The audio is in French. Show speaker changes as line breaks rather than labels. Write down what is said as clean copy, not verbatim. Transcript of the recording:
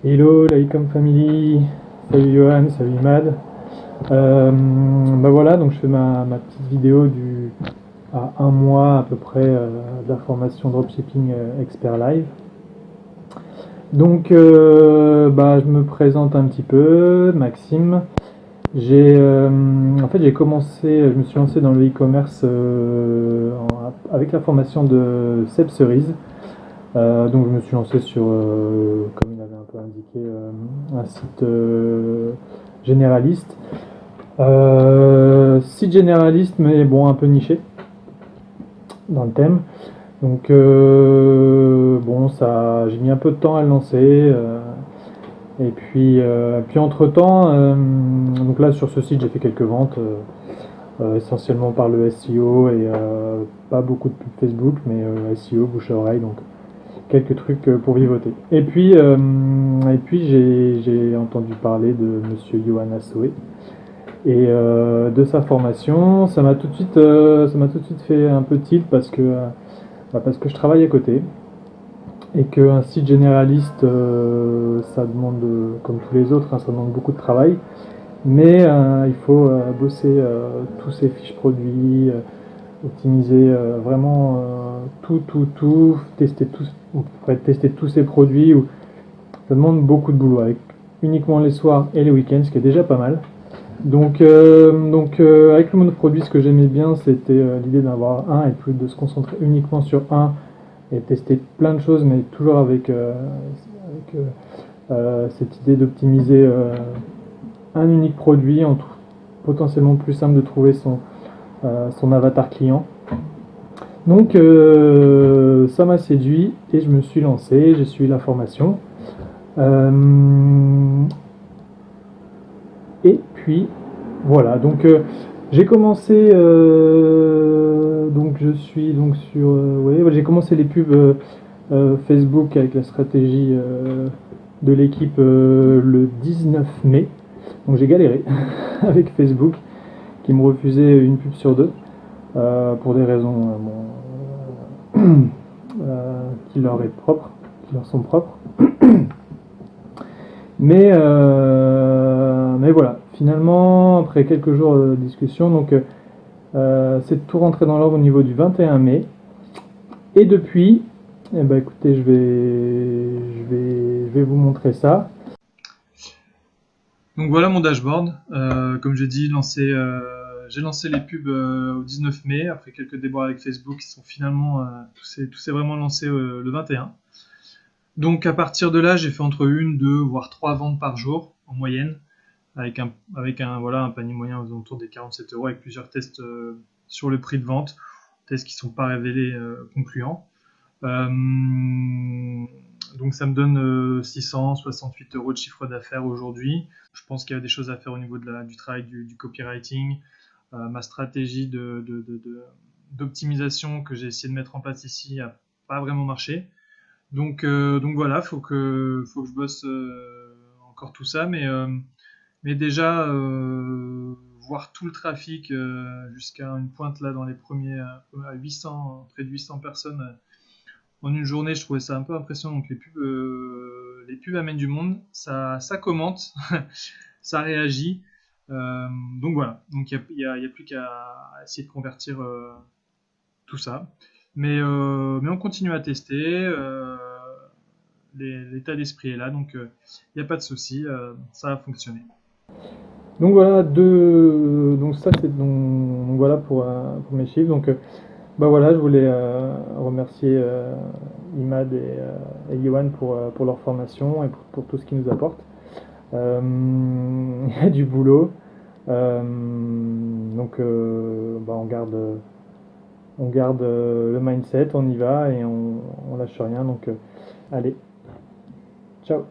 Hello, la Ecom Family, salut Johan, salut Imad. Voilà, donc je fais ma petite vidéo à un mois à peu près de la formation Dropshipping Expert Live. Donc je me présente un petit peu, Maxime. J'ai commencé, je me suis lancé dans le e-commerce avec la formation de Seb Cerise. Donc je me suis lancé sur, comme il avait un peu indiqué, un site généraliste. Site généraliste, mais bon, un peu niché dans le thème. Donc j'ai mis un peu de temps à le lancer. Puis entre temps, donc là sur ce site j'ai fait quelques ventes, essentiellement par le SEO et pas beaucoup de pub Facebook, mais SEO, bouche à oreille, donc quelques trucs pour vivoter. Et puis j'ai entendu parler de Monsieur Johan Assoé et de sa formation. Ça m'a tout de suite fait un peu tilt parce que je travaille à côté et qu'un site généraliste, ça demande, comme tous les autres, hein, ça demande beaucoup de travail. Mais il faut bosser tous ces fiches produits, optimiser vraiment tout, tester tous ces produits. Ça demande beaucoup de boulot avec uniquement les soirs et les week-ends, ce qui est déjà pas mal. Donc, avec le monoproduit, ce que j'aimais bien, c'était l'idée d'avoir un et plus de se concentrer uniquement sur un et tester plein de choses, mais toujours avec cette idée d'optimiser un unique produit, potentiellement plus simple de trouver son avatar client. Donc ça m'a séduit et je me suis lancé, j'ai suivi la formation. Et puis voilà, donc j'ai commencé, donc je suis donc sur, j'ai commencé les pubs Facebook avec la stratégie de l'équipe le 19 mai. Donc j'ai galéré avec Facebook qui me refusait une pub sur deux pour des raisons qui leur sont propres. Mais voilà, finalement, après quelques jours de discussion, donc c'est tout rentré dans l'ordre au niveau du 21 mai. Et depuis, écoutez, je vais vous montrer ça. Donc voilà mon dashboard. Comme j'ai dit, j'ai lancé les pubs au 19 mai, après quelques débats avec Facebook qui sont finalement, tout s'est vraiment lancé le 21. Donc à partir de là, j'ai fait entre 1, 2, voire 3 ventes par jour en moyenne, avec un panier moyen aux alentours des 47 euros, avec plusieurs tests sur le prix de vente, tests qui ne sont pas révélés concluants. Donc ça me donne 668 euros de chiffre d'affaires aujourd'hui. Je pense qu'il y a des choses à faire au niveau du travail du copywriting, ma stratégie d'optimisation que j'ai essayé de mettre en place ici n'a pas vraiment marché. Donc voilà, faut que je bosse encore tout ça, mais déjà voir tout le trafic jusqu'à une pointe là dans les premiers à 800, près de 800 personnes en une journée, je trouvais ça un peu impressionnant. Donc les pubs amènent du monde, ça commente, ça réagit. Donc voilà, donc il y a plus qu'à essayer de convertir tout ça. Mais on continue à tester. L'état d'esprit est là, donc il n'y a pas de souci, ça va fonctionner. Donc voilà, donc ça c'est donc voilà pour mes chiffres. Donc voilà, je voulais remercier Imad et Johan pour leur formation et pour tout ce qu'ils nous apportent. Il y a du boulot, donc on garde le mindset, on y va et on lâche rien. Donc allez, ciao.